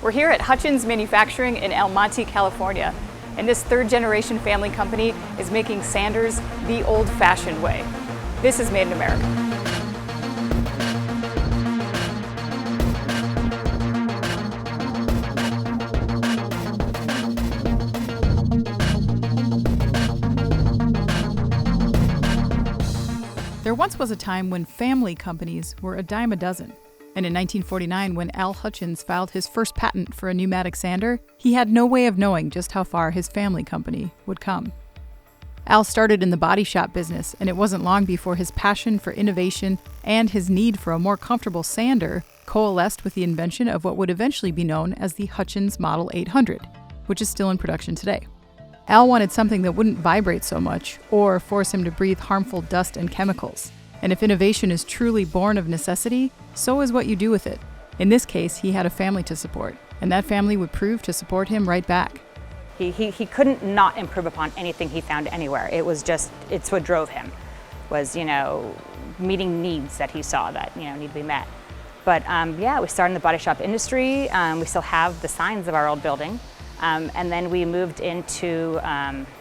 We're here at Hutchins Manufacturing in El Monte, California, and this third-generation family company is making sanders the old-fashioned way. This is made in America. There once was a time when family companies were a dime a dozen. And in 1949, when Al Hutchins filed his first patent for a pneumatic sander, he had no way of knowing just how far his family company would come. Al started in the body shop business, and it wasn't long before his passion for innovation and his need for a more comfortable sander coalesced with the invention of what would eventually be known as the Hutchins Model 800, which is still in production today. Al wanted something that wouldn't vibrate so much or force him to breathe harmful dust and chemicals. And if innovation is truly born of necessity, so is what you do with it. In this case, he had a family to support, and that family would prove to support him right back. He couldn't not improve upon anything he found anywhere. It's what drove him, was, meeting needs that he saw that, need to be met. But we started in the body shop industry. We still have the signs of our old building. And then we moved into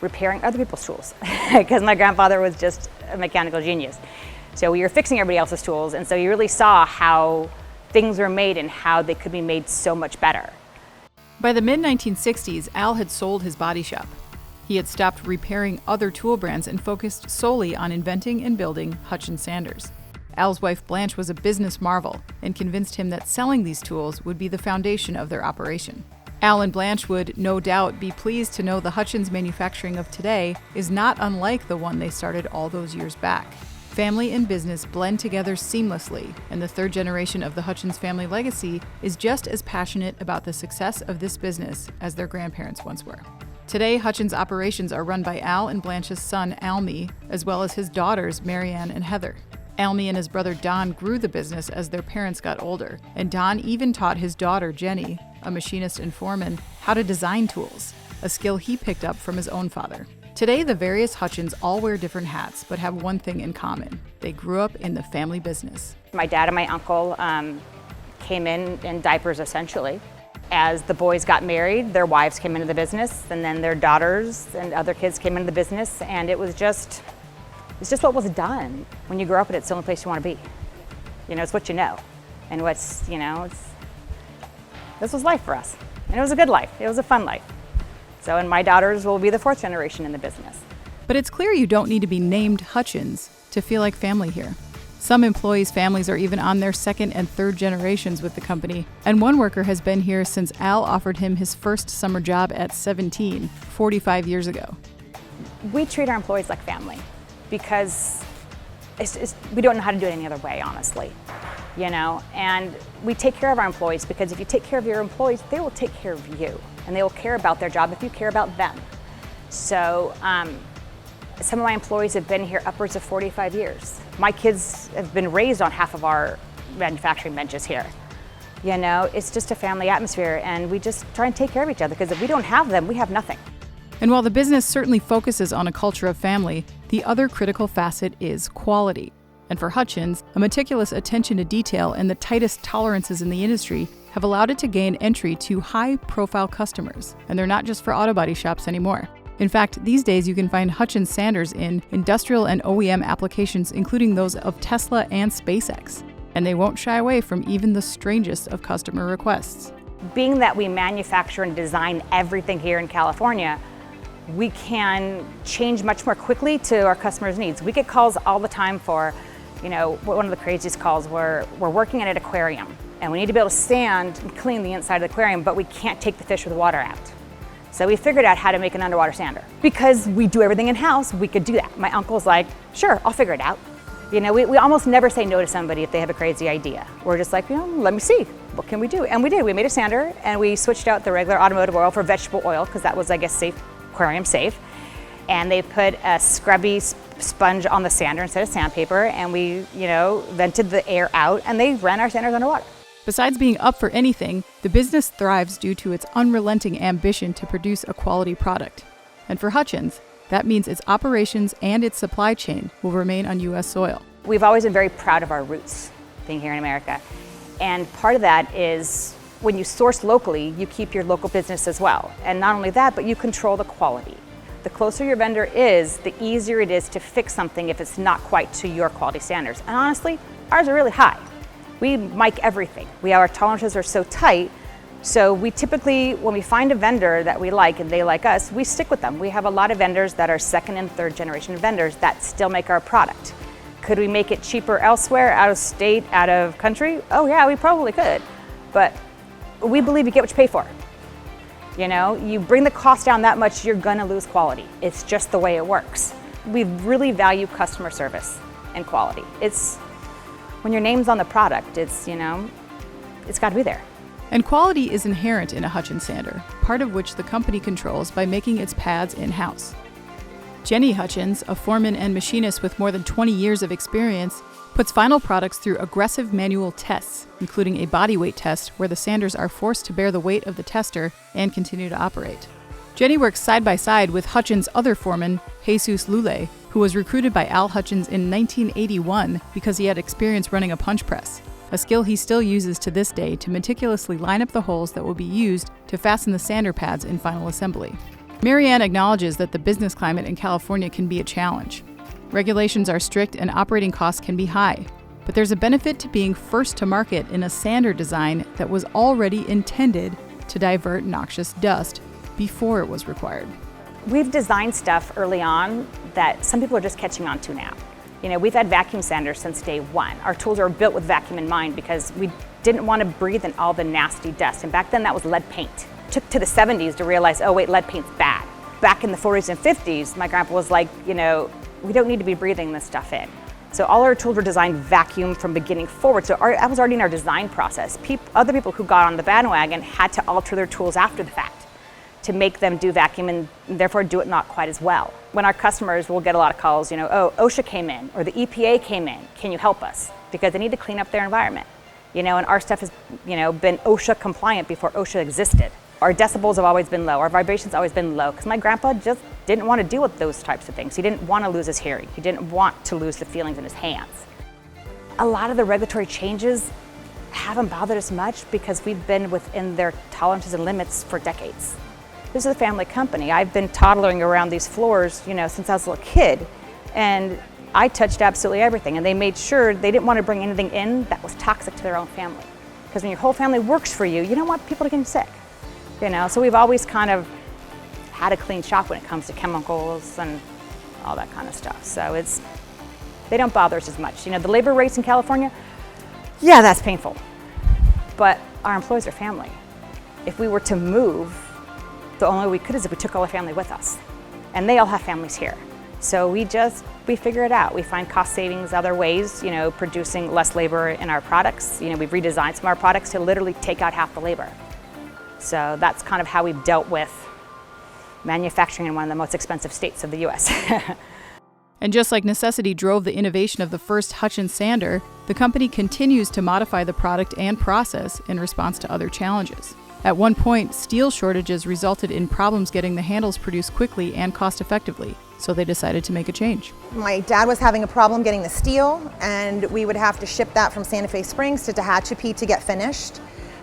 repairing other people's tools because my grandfather was just a mechanical genius. So we were fixing everybody else's tools, and so you really saw how things were made and how they could be made so much better. By the mid-1960s, Al had sold his body shop. He had stopped repairing other tool brands and focused solely on inventing and building Hutchins sanders. Al's wife Blanche was a business marvel and convinced him that selling these tools would be the foundation of their operation. Al and Blanche would, no doubt, be pleased to know the Hutchins manufacturing of today is not unlike the one they started all those years back. Family and business blend together seamlessly, and the third generation of the Hutchins family legacy is just as passionate about the success of this business as their grandparents once were. Today, Hutchins operations are run by Al and Blanche's son, Almy, as well as his daughters, Marianne and Heather. Almy and his brother Don grew the business as their parents got older, and Don even taught his daughter, Jenny, a machinist and foreman, how to design tools, a skill he picked up from his own father. Today, the various Hutchins all wear different hats, but have one thing in common. They grew up in the family business. My dad and my uncle came in diapers, essentially. As the boys got married, their wives came into the business, and then their daughters and other kids came into the business, and it's just what was done. When you grow up in it, it's the only place you want to be. It's what you know. And this was life for us. And it was a good life. It was a fun life. So, and my daughters will be the fourth generation in the business. But it's clear you don't need to be named Hutchins to feel like family here. Some employees' families are even on their second and third generations with the company, and one worker has been here since Al offered him his first summer job at 17, 45 years ago. We treat our employees like family because we don't know how to do it any other way, honestly. And we take care of our employees because if you take care of your employees, they will take care of you, and they will care about their job if you care about them. So some of my employees have been here upwards of 45 years. My kids have been raised on half of our manufacturing benches here. It's just a family atmosphere, and we just try and take care of each other because if we don't have them, we have nothing. And while the business certainly focuses on a culture of family, the other critical facet is quality. And for Hutchins, a meticulous attention to detail and the tightest tolerances in the industry have allowed it to gain entry to high-profile customers. And they're not just for auto body shops anymore. In fact, these days you can find Hutchins sanders in industrial and OEM applications, including those of Tesla and SpaceX. And they won't shy away from even the strangest of customer requests. Being that we manufacture and design everything here in California, we can change much more quickly to our customers' needs. We get calls all the time for, one of the craziest calls where we're working at an aquarium and we need to be able to stand and clean the inside of the aquarium, but we can't take the fish with the water out. So we figured out how to make an underwater sander. Because we do everything in-house, we could do that. My uncle's like, sure, I'll figure it out. We almost never say no to somebody if they have a crazy idea. We're just like, let me see, what can we do? And we did, we made a sander and we switched out the regular automotive oil for vegetable oil because that was, I guess, safe, aquarium safe. And they put a scrubby sponge on the sander instead of sandpaper, and we, vented the air out, and they ran our sanders underwater. Besides being up for anything, the business thrives due to its unrelenting ambition to produce a quality product. And for Hutchins, that means its operations and its supply chain will remain on U.S. soil. We've always been very proud of our roots being here in America. And part of that is when you source locally, you keep your local business as well. And not only that, but you control the quality. The closer your vendor is, the easier it is to fix something if it's not quite to your quality standards. And honestly, ours are really high. We mic everything. Our tolerances are so tight, so we typically, when we find a vendor that we like and they like us, we stick with them. We have a lot of vendors that are second and third generation vendors that still make our product. Could we make it cheaper elsewhere, out of state, out of country? Oh yeah, we probably could. But we believe you get what you pay for. You know, you bring the cost down that much, you're gonna lose quality. It's just the way it works. We really value customer service and quality. It's, when your name's on the product, it's, you know, it's gotta be there. And quality is inherent in a Hutchins sander, part of which the company controls by making its pads in-house. Jenny Hutchins, a foreman and machinist with more than 20 years of experience, puts final products through aggressive manual tests, including a body weight test where the sanders are forced to bear the weight of the tester and continue to operate. Jenny works side by side with Hutchins' other foreman, Jesus Lule, who was recruited by Al Hutchins in 1981 because he had experience running a punch press, a skill he still uses to this day to meticulously line up the holes that will be used to fasten the sander pads in final assembly. Marianne acknowledges that the business climate in California can be a challenge. Regulations are strict and operating costs can be high, but there's a benefit to being first to market in a sander design that was already intended to divert noxious dust before it was required. We've designed stuff early on that some people are just catching on to now. You know, we've had vacuum sanders since day one. Our tools are built with vacuum in mind because we didn't want to breathe in all the nasty dust. And back then that was lead paint. It took to the 70s to realize, oh wait, lead paint's bad. Back in the 40s and 50s, my grandpa was like, you know, we don't need to be breathing this stuff in. So all our tools were designed vacuum from beginning forward. So that was already in our design process. Other people who got on the bandwagon had to alter their tools after the fact to make them do vacuum and therefore do it not quite as well. When our customers will get a lot of calls, you know, oh, OSHA came in or the EPA came in, can you help us? Because they need to clean up their environment. You know, and our stuff has, you know, been OSHA compliant before OSHA existed. Our decibels have always been low, our vibrations always been low, because my grandpa just didn't want to deal with those types of things. He didn't want to lose his hearing. He didn't want to lose the feelings in his hands. A lot of the regulatory changes haven't bothered us much because we've been within their tolerances and limits for decades. This is a family company. I've been toddling around these floors, you know, since I was a little kid, and I touched absolutely everything, and they made sure they didn't want to bring anything in that was toxic to their own family. Because when your whole family works for you, you don't want people to get sick. You know, so we've always kind of had a clean shop when it comes to chemicals and all that kind of stuff. So they don't bother us as much. You know, the labor rates in California, yeah, that's painful. But our employees are family. If we were to move, the only way we could is if we took all our family with us. And they all have families here. So we figure it out. We find cost savings other ways, you know, producing less labor in our products. You know, we've redesigned some of our products to literally take out half the labor. So that's kind of how we've dealt with manufacturing in one of the most expensive states of the US. And just like necessity drove the innovation of the first Hutchins sander, the company continues to modify the product and process in response to other challenges. At one point, steel shortages resulted in problems getting the handles produced quickly and cost-effectively, so they decided to make a change. My dad was having a problem getting the steel, and we would have to ship that from Santa Fe Springs to Tehachapi to get finished.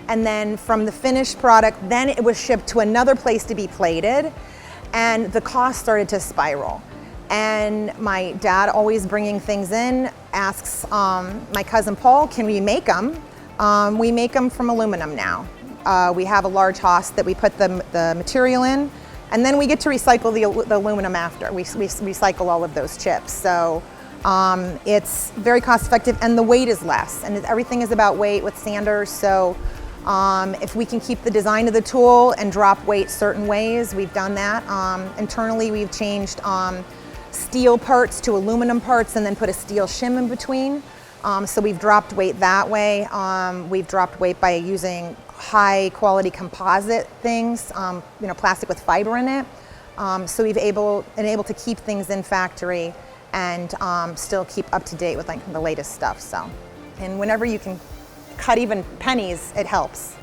And then from the finished product, then it was shipped to another place to be plated, and the cost started to spiral. And my dad, always bringing things in, asks my cousin Paul, can we make them? We make them from aluminum now. We have a large house that we put the material in, and then we get to recycle the aluminum after. We recycle all of those chips. So it's very cost effective, and the weight is less, and everything is about weight with sanders. So if we can keep the design of the tool and drop weight certain ways, we've done that. Internally, we've changed steel parts to aluminum parts and then put a steel shim in between. So we've dropped weight that way. We've dropped weight by using high quality composite things, you know, plastic with fiber in it. So we've been able to keep things in factory and still keep up to date with like the latest stuff. So, and whenever you can cut even pennies, it helps.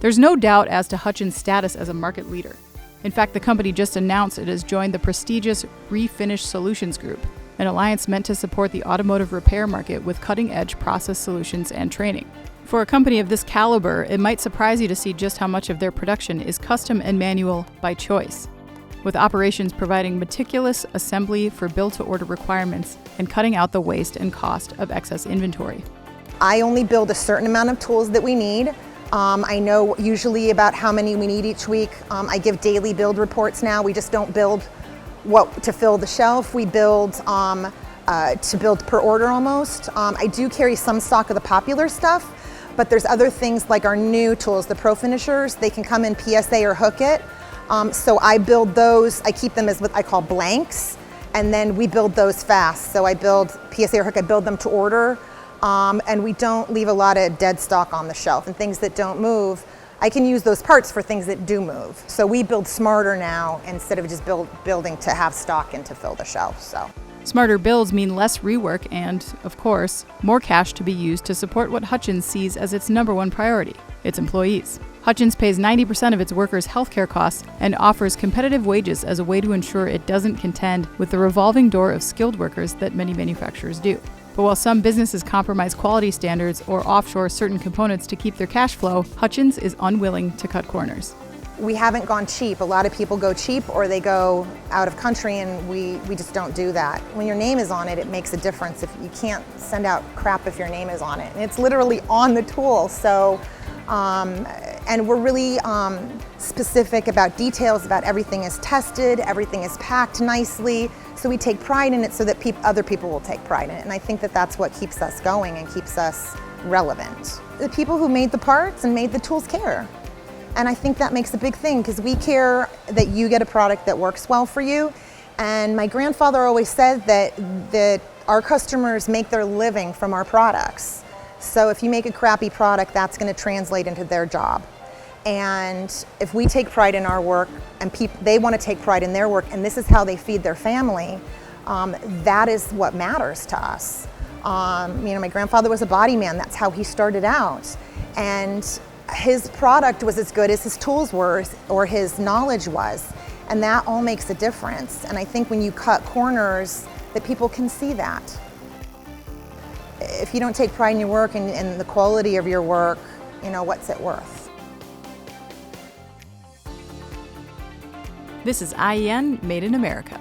There's no doubt as to Hutchins' status as a market leader. In fact, the company just announced it has joined the prestigious Refinish Solutions Group, an alliance meant to support the automotive repair market with cutting-edge process solutions and training. For a company of this caliber, it might surprise you to see just how much of their production is custom and manual by choice, with operations providing meticulous assembly for build-to-order requirements and cutting out the waste and cost of excess inventory. I only build a certain amount of tools that we need. I know usually about how many we need each week. I give daily build reports now. We just don't build what to fill the shelf. We build to build per order almost. I do carry some stock of the popular stuff, but there's other things like our new tools, the Pro Finishers. They can come in PSA or hook it. So I build those, I keep them as what I call blanks, and then we build those fast. So I build PSA or hook, I build them to order, and we don't leave a lot of dead stock on the shelf and things that don't move. I can use those parts for things that do move. So we build smarter now instead of just building to have stock and to fill the shelf. So. Smarter builds mean less rework and, of course, more cash to be used to support what Hutchins sees as its #1 priority, its employees. Hutchins pays 90% of its workers' healthcare costs and offers competitive wages as a way to ensure it doesn't contend with the revolving door of skilled workers that many manufacturers do. But while some businesses compromise quality standards or offshore certain components to keep their cash flow, Hutchins is unwilling to cut corners. We haven't gone cheap. A lot of people go cheap or they go out of country, and we just don't do that. When your name is on it, it makes a difference. If you can't send out crap if your name is on it. And it's literally on the tool. So, and we're really specific about details, about everything is tested, everything is packed nicely. So we take pride in it so that other people will take pride in it. And I think that that's what keeps us going and keeps us relevant. The people who made the parts and made the tools care. And I think that makes a big thing because we care that you get a product that works well for you. And my grandfather always said that our customers make their living from our products. So if you make a crappy product, that's going to translate into their job. And if we take pride in our work and they want to take pride in their work and this is how they feed their family, that is what matters to us. My grandfather was a body man. That's how he started out. And his product was as good as his tools were or his knowledge was. And that all makes a difference. And I think when you cut corners, that people can see that. If you don't take pride in your work and the quality of your work, what's it worth? This is IEN Made in America.